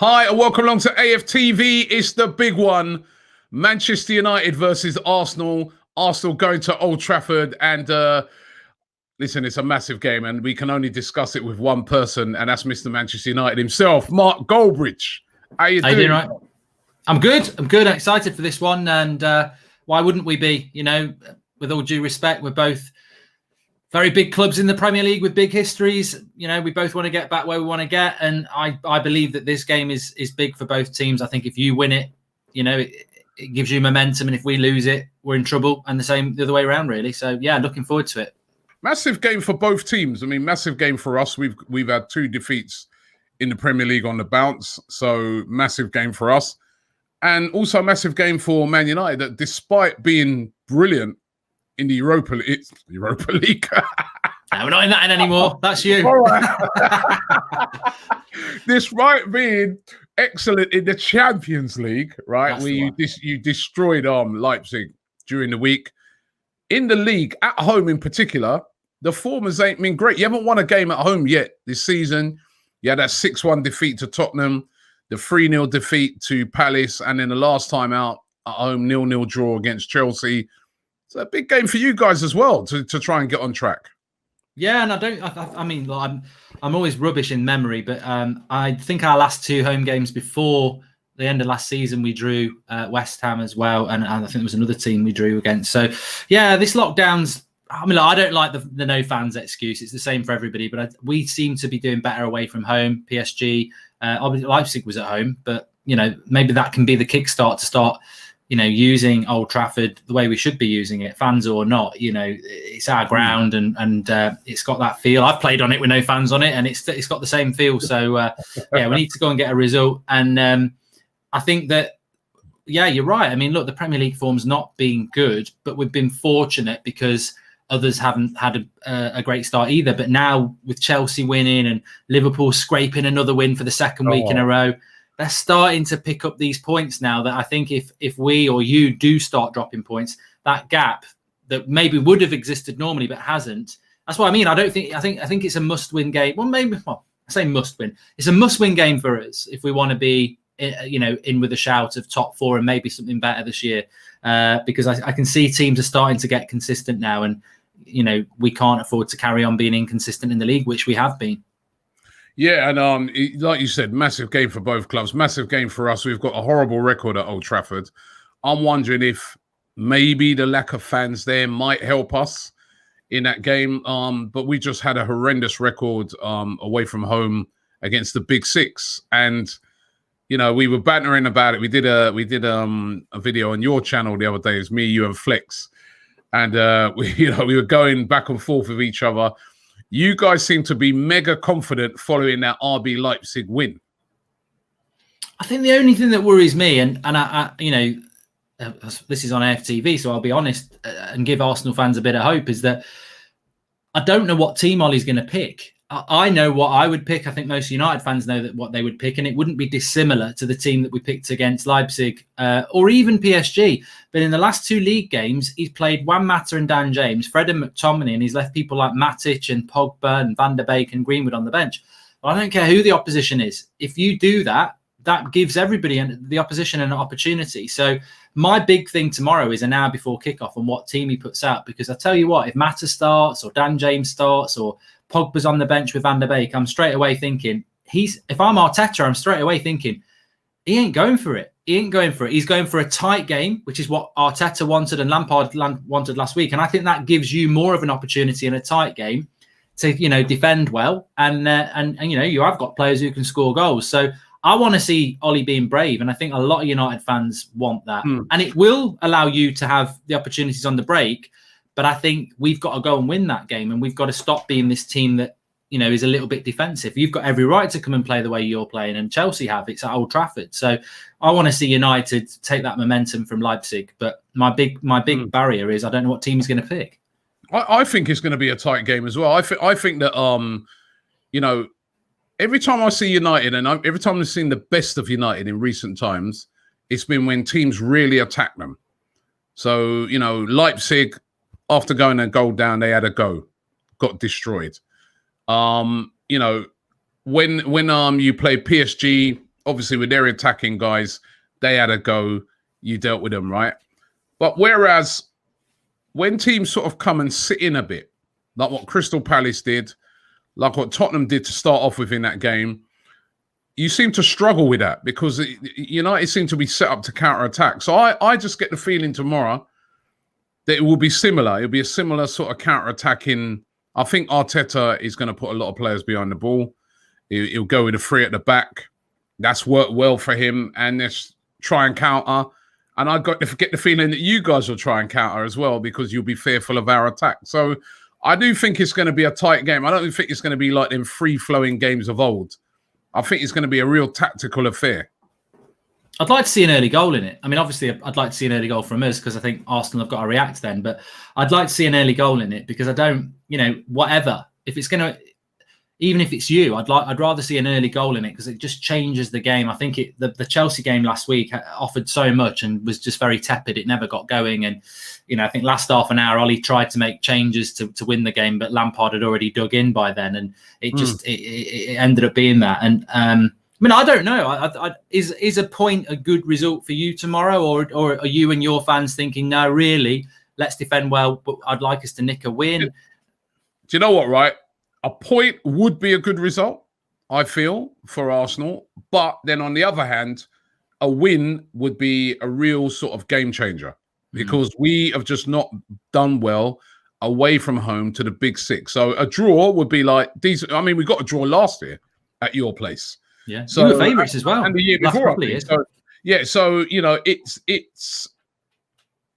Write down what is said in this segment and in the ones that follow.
Hi, and welcome along to AFTV. It's the big one. Manchester United versus Arsenal. Arsenal going to Old Trafford. And listen, it's a massive game, and we can only discuss it with one person, and that's Mr. Manchester United himself, Mark Goldgbrige. How you doing? Right? I'm good. I'm excited for this one. And why wouldn't we be? You know, with all due respect, we're both very big clubs in the Premier League with big histories. You know, we both want to get back where we want to get. And I believe that this game is big for both teams. I think if you win it, you know, it gives you momentum. And if we lose it, we're in trouble. And the same the other way around, really. So, yeah, looking forward to it. Massive game for both teams. I mean, massive game for us. We've had 2 defeats in the Premier League on the bounce. So, massive game for us. And also a massive game for Man United that despite being brilliant in the Europa League. No, we're not in that anymore. That's you. All right. Despite being excellent in the Champions League, right? Where you destroyed Leipzig during the week. In the league, at home in particular, the form has ain't been great. You haven't won a game at home yet this season. You had that 6-1 defeat to Tottenham, the 3-0 defeat to Palace, and then the last time out at home, 0-0 draw against Chelsea. It's a big game for you guys as well to try and get on track. Yeah, and I mean, I'm always rubbish in memory, but I think our last 2 home games before the end of last season, we drew West Ham as well, and I think there was another team we drew against. So, yeah, this lockdown's. I mean, I don't like the no fans excuse. It's the same for everybody, but we seem to be doing better away from home. PSG, obviously Leipzig was at home, but you know maybe that can be the kickstart to start. You know, using Old Trafford the way we should be using it, fans or not. You know, it's our ground, and it's got that feel. I've played on it with no fans on it, and it's got the same feel. So yeah, we need to go and get a result. And I think that yeah, you're right. I mean, look, the Premier League form's not been good, but we've been fortunate because others haven't had a great start either. But now with Chelsea winning and Liverpool scraping another win for the second week in a row. They're starting to pick up these points now that I think if we or you do start dropping points, that gap that maybe would have existed normally but hasn't. That's what I mean. I think it's a must-win game. I say must-win. It's a must-win game for us if we want to be, you know, in with a shout of top 4 and maybe something better this year. Because I can see teams are starting to get consistent now, and you know we can't afford to carry on being inconsistent in the league, which we have been. Yeah, and like you said, massive game for both clubs, massive game for us. We've got a horrible record at Old Trafford. I'm wondering if maybe the lack of fans there might help us in that game. But we just had a horrendous record away from home against the Big Six, and you know we were bantering about it. We did a video on your channel the other day. It was me, you, and Flex, and we were going back and forth with each other. You guys seem to be mega confident following that RB Leipzig win. I think the only thing that worries me, and I you know, this is on AFTV, so I'll be honest and give Arsenal fans a bit of hope, is that I don't know what team Ollie's going to pick. I know what I would pick. I think most United fans know what they would pick, and it wouldn't be dissimilar to the team that we picked against Leipzig or even PSG. But in the last 2 league games, he's played Juan Mata and Dan James, Fred and McTominay, and he's left people like Matic and Pogba and Van der Beek and Greenwood on the bench. Well, I don't care who the opposition is. If you do that, that gives everybody the opposition an opportunity. So my big thing tomorrow is an hour before kickoff on what team he puts out, because I tell you what, if Mata starts or Dan James starts or Pogba's on the bench with Van der Beek, I'm straight away thinking if I'm Arteta, I'm straight away thinking he ain't going for it. He's going for a tight game, which is what Arteta wanted and Lampard wanted last week. And I think that gives you more of an opportunity in a tight game to, you know, defend well. And you know, you have got players who can score goals. So I want to see Ollie being brave. And I think a lot of United fans want that. And it will allow you to have the opportunities on the break. But I think we've got to go and win that game, and we've got to stop being this team that, you know, is a little bit defensive. You've got every right to come and play the way you're playing, and Chelsea have. It's at Old Trafford. So I want to see United take that momentum from Leipzig. But my big barrier is I don't know what team he's going to pick. I think it's going to be a tight game as well. I think that, you know, every time I see United, and every time I've seen the best of United in recent times, it's been when teams really attack them. So, you know, Leipzig, after going a goal down, they had a go, got destroyed. You know, when you play PSG, Obviously, with their attacking guys, they had a go. You dealt with them, right? But whereas when teams sort of come and sit in a bit, like what Crystal Palace did, like what Tottenham did to start off with in that game, you seem to struggle with that because United seem to be set up to counter-attack. So I just get the feeling tomorrow that it will be similar. It'll be a similar sort of counter-attacking. I think Arteta is going to put a lot of players behind the ball. He'll go with a three at the back. That's worked well for him. And let's try and counter. And I get the feeling that you guys will try and counter as well because you'll be fearful of our attack. So I do think it's going to be a tight game. I don't think it's going to be like them free-flowing games of old. I think it's going to be a real tactical affair. I'd like to see an early goal in it. I mean, obviously, I'd like to see an early goal from us because I think Arsenal have got to react then. But I'd like to see an early goal in it because I don't, whatever. If it's going to, even if it's you, I'd rather see an early goal in it because it just changes the game. I think the Chelsea game last week offered so much and was just very tepid. It never got going. And, I think last half an hour, Ollie tried to make changes to win the game, but Lampard had already dug in by then. And it just, it ended up being that. And, I don't know. Is a point a good result for you tomorrow? Or are you and your fans thinking, no, really, let's defend well, but I'd like us to nick a win? Do you know what, right? A point would be a good result, I feel, for Arsenal. But then on the other hand, a win would be a real sort of game changer because we have just not done well away from home to the big six. So a draw would be like decent. I mean, we got a draw last year at your place. Yeah, so you were favourites as well. And the year before, so it's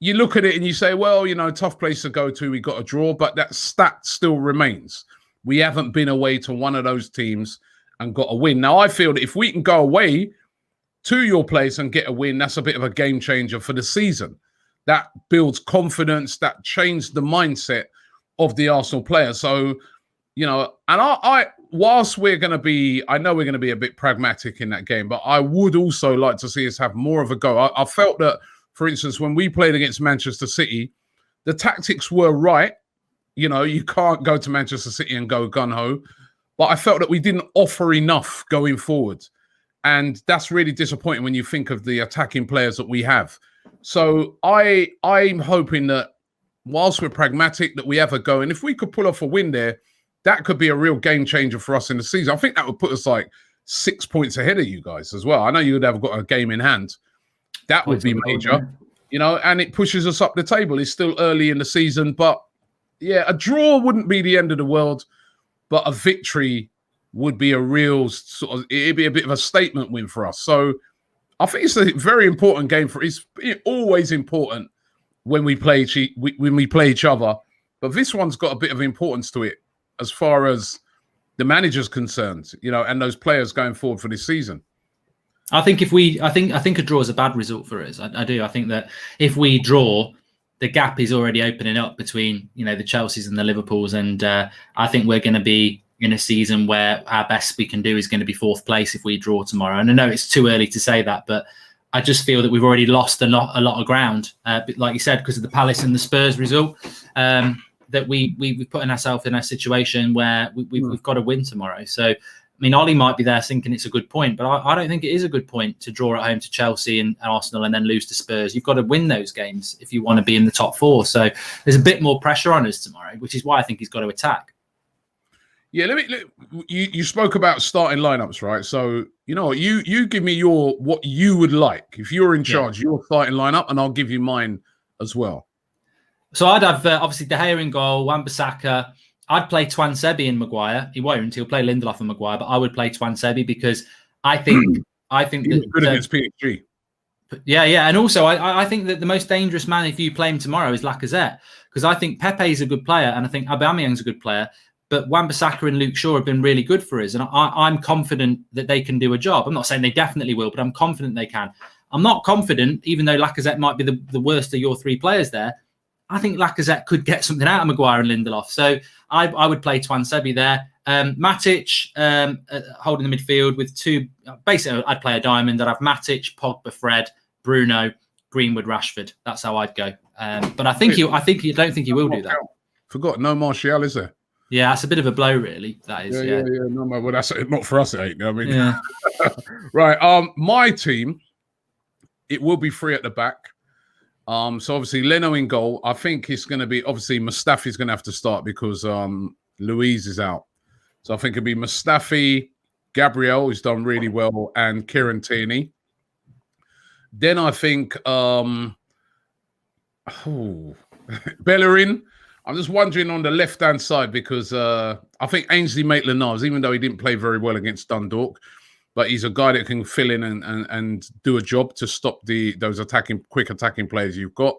you look at it and you say, well, tough place to go to. We got a draw, but that stat still remains. We haven't been away to one of those teams and got a win. Now, I feel that if we can go away to your place and get a win, that's a bit of a game changer for the season. That builds confidence. That changed the mindset of the Arsenal players. So, and I whilst we're going to be, I know we're going to be a bit pragmatic in that game, but I would also like to see us have more of a go. I felt that, for instance, when we played against Manchester City, the tactics were right. You can't go to Manchester City and go gun-ho. But I felt that we didn't offer enough going forward. And that's really disappointing when you think of the attacking players that we have. So I'm hoping that whilst we're pragmatic, that we have a go. And if we could pull off a win there, that could be a real game changer for us in the season. I think that would put us like 6 points ahead of you guys as well. I know you would have got a game in hand. That would be major, and it pushes us up the table. It's still early in the season, but yeah, a draw wouldn't be the end of the world, but a victory would be a real sort of, it'd be a bit of a statement win for us. So I think it's a very important game it's always important when we play each other, but this one's got a bit of importance to it as far as the manager's concerned, and those players going forward for this season. I think a draw is a bad result for us. I do. I think that if we draw, the gap is already opening up between, the Chelseas and the Liverpools. And I think we're going to be in a season where our best we can do is going to be fourth place if we draw tomorrow. And I know it's too early to say that, but I just feel that we've already lost a lot of ground, like you said, because of the Palace and the Spurs result. That we've put ourselves in a situation where we've got to win tomorrow. So, I mean, Ollie might be there thinking it's a good point, but I don't think it is a good point to draw at home to Chelsea and Arsenal and then lose to Spurs. You've got to win those games if you want to be in the top four. So there's a bit more pressure on us tomorrow, which is why I think he's got to attack. Yeah, you spoke about starting lineups, right? So, you give me what you would like. If you're in charge, your starting lineup, and I'll give you mine as well. So I'd have, obviously, De Gea in goal, Wan-Bissaka. I'd play Twansebi and Maguire. He won't. He'll play Lindelof and Maguire, but I would play Twansebi because I think that good against PSG. Yeah, and also I think that the most dangerous man if you play him tomorrow is Lacazette, because I think Pepe is a good player and I think Aubameyang's a good player, but Wan-Bissaka and Luke Shaw have been really good for us, and I'm confident that they can do a job. I'm not saying they definitely will, but I'm confident they can. I'm not confident, even though Lacazette might be the worst of your three players there. I think Lacazette could get something out of Maguire and Lindelof. So I would play Twansebi there. Matic holding the midfield with two. Basically, I'd play a diamond. I'd have Matic, Pogba, Fred, Bruno, Greenwood, Rashford. That's how I'd go. But I don't think he will do that. Forgot, no Martial, is there? Yeah, that's a bit of a blow, really. That is. Yeah. No, well, that's not for us. It ain't. I mean, Yeah. Right. My team, it will be three at the back. So obviously Leno in goal. I think it's going to be obviously Mustafi's going to have to start because Louise is out. So I think it'll be Mustafi, Gabriel, who's done really well, and Kieran Tierney. Then I think Bellerin. I'm just wondering on the left-hand side because I think Ainsley Maitland-Niles, even though he didn't play very well against Dundalk, but he's a guy that can fill in and do a job to stop those quick attacking players you've got.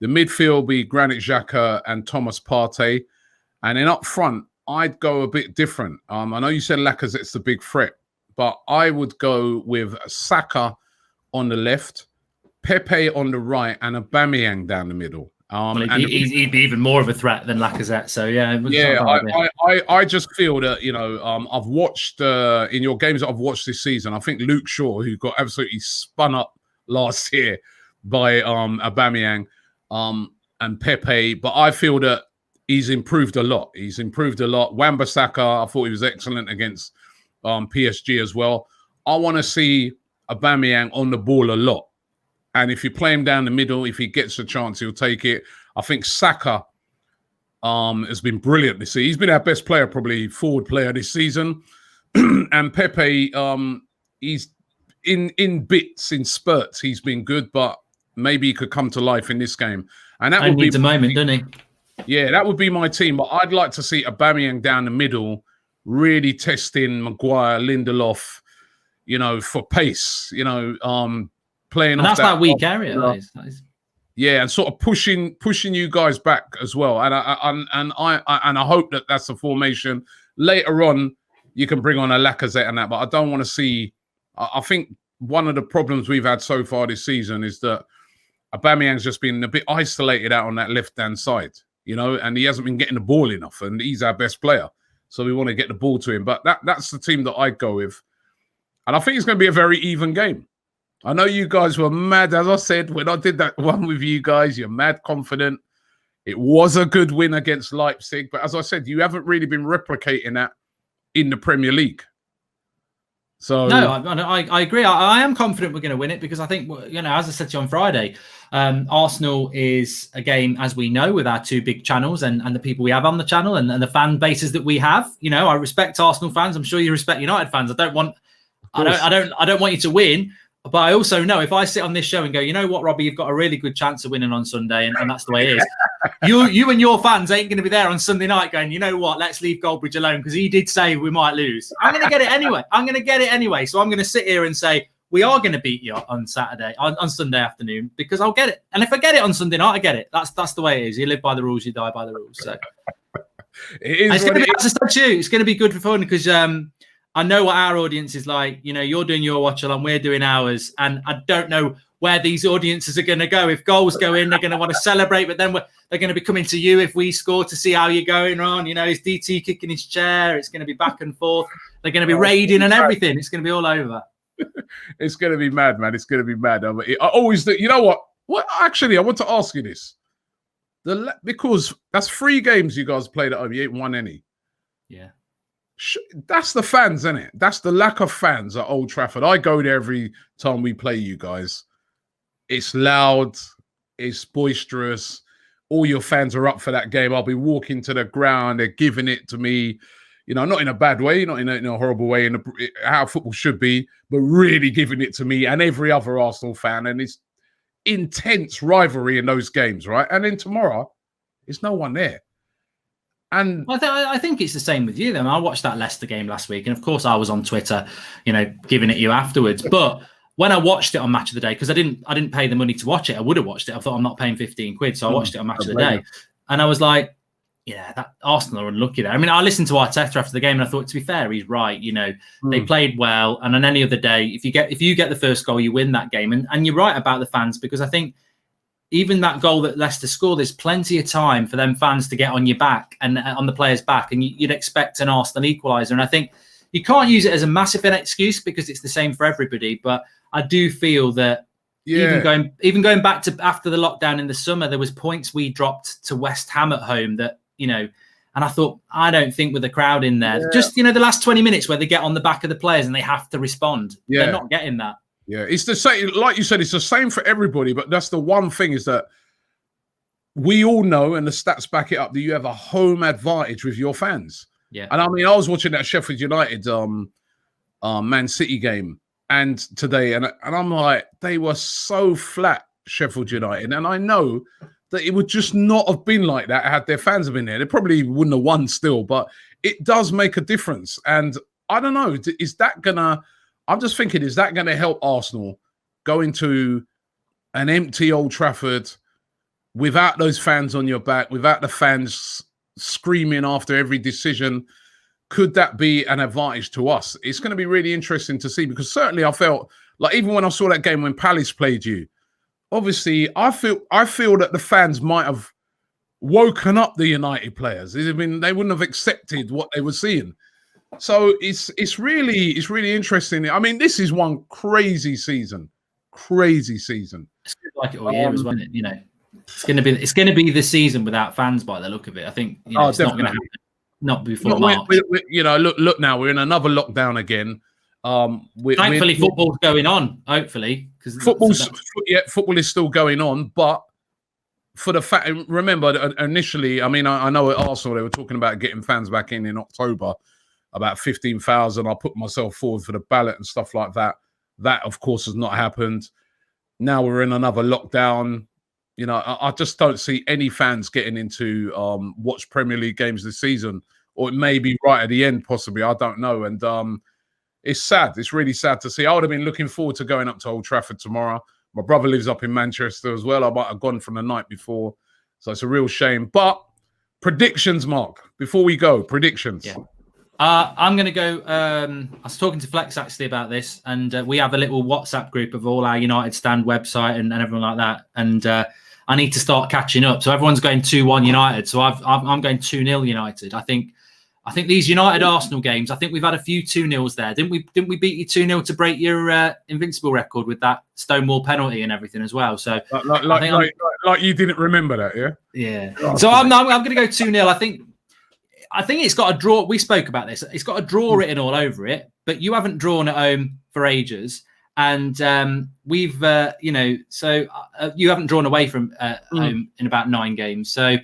The midfield will be Granit Xhaka and Thomas Partey. And then up front, I'd go a bit different. I know you said Lacazette's the big threat, but I would go with Saka on the left, Pepe on the right, and Aubameyang down the middle. He'd be even more of a threat than Lacazette. So I just feel that I've watched in your games that I've watched this season. I think Luke Shaw, who got absolutely spun up last year by Aubameyang and Pepe, but I feel that he's improved a lot. Wan-Bissaka, I thought he was excellent against PSG as well. I want to see Aubameyang on the ball a lot. And if you play him down the middle, if he gets a chance, he'll take it. I think Saka has been brilliant this season. He's been our best player, probably forward player this season. And Pepe, he's in bits, in spurts, he's been good, but maybe he could come to life in this game. And that would be a moment, doesn't he? Yeah, that would be my team. But I'd like to see Aubameyang down the middle, really testing Maguire, Lindelof, for pace, playing. And that's that weak area. That is. Yeah, and sort of pushing you guys back as well. And I hope that that's the formation. Later on, you can bring on a Lacazette and that, but I don't want to see. I think one of the problems we've had so far this season is that Aubameyang's just been a bit isolated out on that left-hand side, and he hasn't been getting the ball enough, and he's our best player. So we want to get the ball to him. But that's the team that I'd go with. And I think it's going to be a very even game. I know you guys were mad, as I said, when I did that one with you guys, you're mad confident. It was a good win against Leipzig. But as I said, you haven't really been replicating that in the Premier League. So no, I agree. I am confident we're going to win it because I think, as I said to you on Friday, Arsenal is a game, as we know, with our two big channels and the people we have on the channel and the fan bases that we have. I respect Arsenal fans. I'm sure you respect United fans. I don't want you to win. But I also know if I sit on this show and go, you know what, Robbie, you've got a really good chance of winning on Sunday, and that's the way it is. You and your fans ain't going to be there on Sunday night going, you know what, let's leave Goldbridge alone because he did say we might lose. I'm going to get it anyway. So I'm going to sit here and say we are going to beat you on Saturday, on Sunday afternoon, because I'll get it. And if I get it on Sunday night, I get it. That's the way it is. You live by the rules, you die by the rules. So it's going to be good for fun because I know what our audience is like. You're doing your watch along, we're doing ours, and I don't know where these audiences are going to go. If goals go in, they're going to want to celebrate, but then they're going to be coming to you if we score to see how you're going on. Is DT kicking his chair? It's going to be back and forth. They're going to be raiding and everything. It's going to be all over. It's going to be mad, man. It's going to be mad. I always do. You know what? Actually, I want to ask you this. Because that's 3 games you guys played at home. You ain't won any. Yeah. That's the fans, isn't it? That's the lack of fans at Old Trafford. I go there every time we play you guys. It's loud. It's boisterous. All your fans are up for that game. I'll be walking to the ground. They're giving it to me. Not in a bad way, not in a horrible way, how football should be, but really giving it to me and every other Arsenal fan. And it's intense rivalry in those games, right? And then tomorrow, there's no one there. And I think it's the same with you. Then I watched that Leicester game last week, and of course I was on Twitter, giving it you afterwards. But when I watched it on Match of the Day, because I didn't pay the money to watch it, I would have watched it. I thought I'm not paying 15 quid, so I watched it on Match of the Day, and I was like, yeah, that Arsenal are unlucky there. I mean, I listened to Arteta after the game, and I thought, to be fair, he's right. They played well, and on any other day, if you get the first goal, you win that game. And you're right about the fans, because I think even that goal that Leicester scored, there's plenty of time for them fans to get on your back and on the players' back, and you'd expect an Arsenal equaliser. And I think you can't use it as a massive excuse because it's the same for everybody. But I do feel that even going back to after the lockdown in the summer, there was points we dropped to West Ham at home that And I thought, I don't think with the crowd in there, just, the last 20 minutes where they get on the back of the players and they have to respond. Yeah. They're not getting that. Yeah, it's the same. Like you said, it's the same for everybody. But that's the one thing is that we all know, and the stats back it up, that you have a home advantage with your fans. Yeah. And I mean, I was watching that Sheffield United Man City game and today, and I'm like, they were so flat, Sheffield United. And I know that it would just not have been like that had their fans have been there. They probably wouldn't have won still, but it does make a difference. And I don't know, I'm just thinking, is that going to help Arsenal go into an empty Old Trafford without those fans on your back, without the fans screaming after every decision? Could that be an advantage to us? It's going to be really interesting to see, because certainly I felt like, even when I saw that game when Palace played you, obviously I feel that the fans might have woken up the United players. I mean, they wouldn't have accepted what they were seeing. So it's really interesting. I mean, this is one crazy season. It's like it all year as well, It's going to be the season without fans by the look of it. I think it's not going to happen. Not before March. Look now, we're in another lockdown again. Thankfully, football's going on. Hopefully, because football is still going on. But for the fact, remember initially, I mean, I know at Arsenal they were talking about getting fans back in October, about 15,000. I put myself forward for the ballot and stuff like that. That, of course, has not happened. Now we're in another lockdown. I just don't see any fans getting into watch Premier League games this season, or it may be right at the end, possibly. I don't know. And it's sad. It's really sad to see. I would have been looking forward to going up to Old Trafford tomorrow. My brother lives up in Manchester as well. I might have gone from the night before. So it's a real shame. But predictions, Mark, before we go, predictions. Yeah. I'm going to go. I was talking to Flex actually about this, and we have a little WhatsApp group of all our United Stand website and everyone like that. And I need to start catching up. So everyone's going 2-1 United. So I'm going 2-0 United. I think these United Arsenal games, I think we've had a few 2-0s there. Didn't we beat you 2-0 to break your invincible record with that Stonewall penalty and everything as well? So like you didn't remember that, yeah? Yeah. Oh, so I'm going to go 2-0. I think it's got a draw. We spoke about this. It's got a draw written all over it, but you haven't drawn at home for ages. And we've, so you haven't drawn away from home in about 9 games. So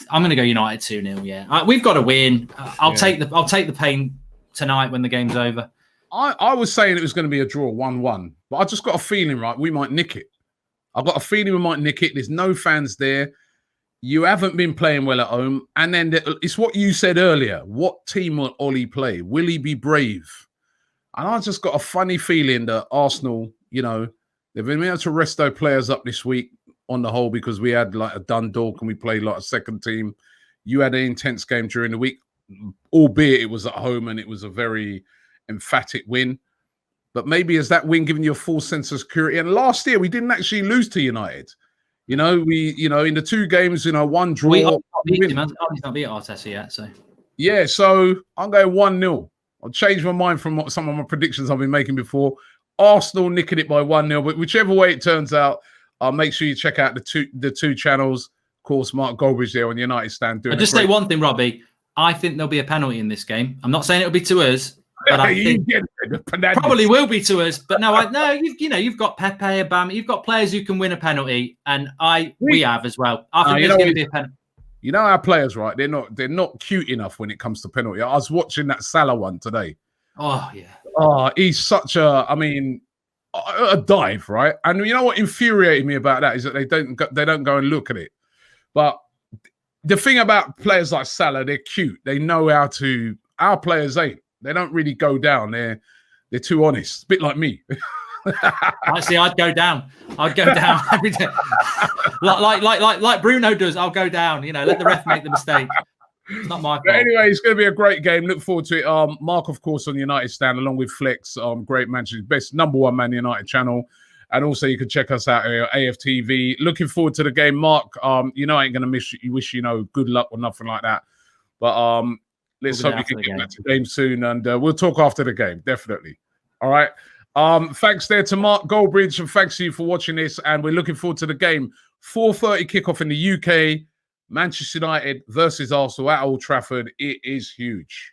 I'm going to go United 2-0. Yeah, we've got to win. I'll take the pain tonight when the game's over. I was saying it was going to be a draw 1-1, but I just got a feeling, right, we might nick it. I've got a feeling we might nick it. There's no fans there. You haven't been playing well at home. And then it's what you said earlier. What team will Ollie play? Will he be brave? And I just got a funny feeling that Arsenal, they've been able to rest their players up this week on the whole, because we had like a Dundalk and we played like a second team. You had an intense game during the week, albeit it was at home and it was a very emphatic win. But maybe is that win giving you a full sense of security? And last year we didn't actually lose to United. In the 2 games, one draw. He's not beat Arteta yet, so. Yeah, so I'm going 1-0. I'll change my mind from what some of my predictions I've been making before. Arsenal nicking it by 1-0, but whichever way it turns out, make sure you check out the two channels. Of course, Mark Goldbridge there on the United Stand. I'll just say one thing, Robbie. I think there'll be a penalty in this game. I'm not saying it'll be to us, but I think probably will be to us. But no, you've got Pepe, Obama, you've got players who can win a penalty, and we have as well. I think there's going to be a penalty. You know our players, right? They're not cute enough when it comes to penalty. I was watching that Salah one today. Oh yeah. Oh, he's such a dive, right? And you know what infuriated me about that is that they don't go and look at it. But the thing about players like Salah, they're cute. They know how to. Our players ain't. They don't really go down. They're too honest. A bit like me. Actually, I'd go down every day. like Bruno does. I'll go down. Let the ref make the mistake. It's not my fault. But anyway, it's going to be a great game. Look forward to it. Mark, of course, on the United Stand, along with Flex, great Manchester, best #1 Man United channel. And also, you can check us out here, AFTV. Looking forward to the game, Mark. I ain't going to miss you. Wish good luck or nothing like that. But let's hope you can get back to the game soon, and we'll talk after the game, definitely. All right. Thanks there to Mark Goldbridge, and thanks to you for watching this. And we're looking forward to the game. 4:30 kickoff in the UK. Manchester United versus Arsenal at Old Trafford. It is huge.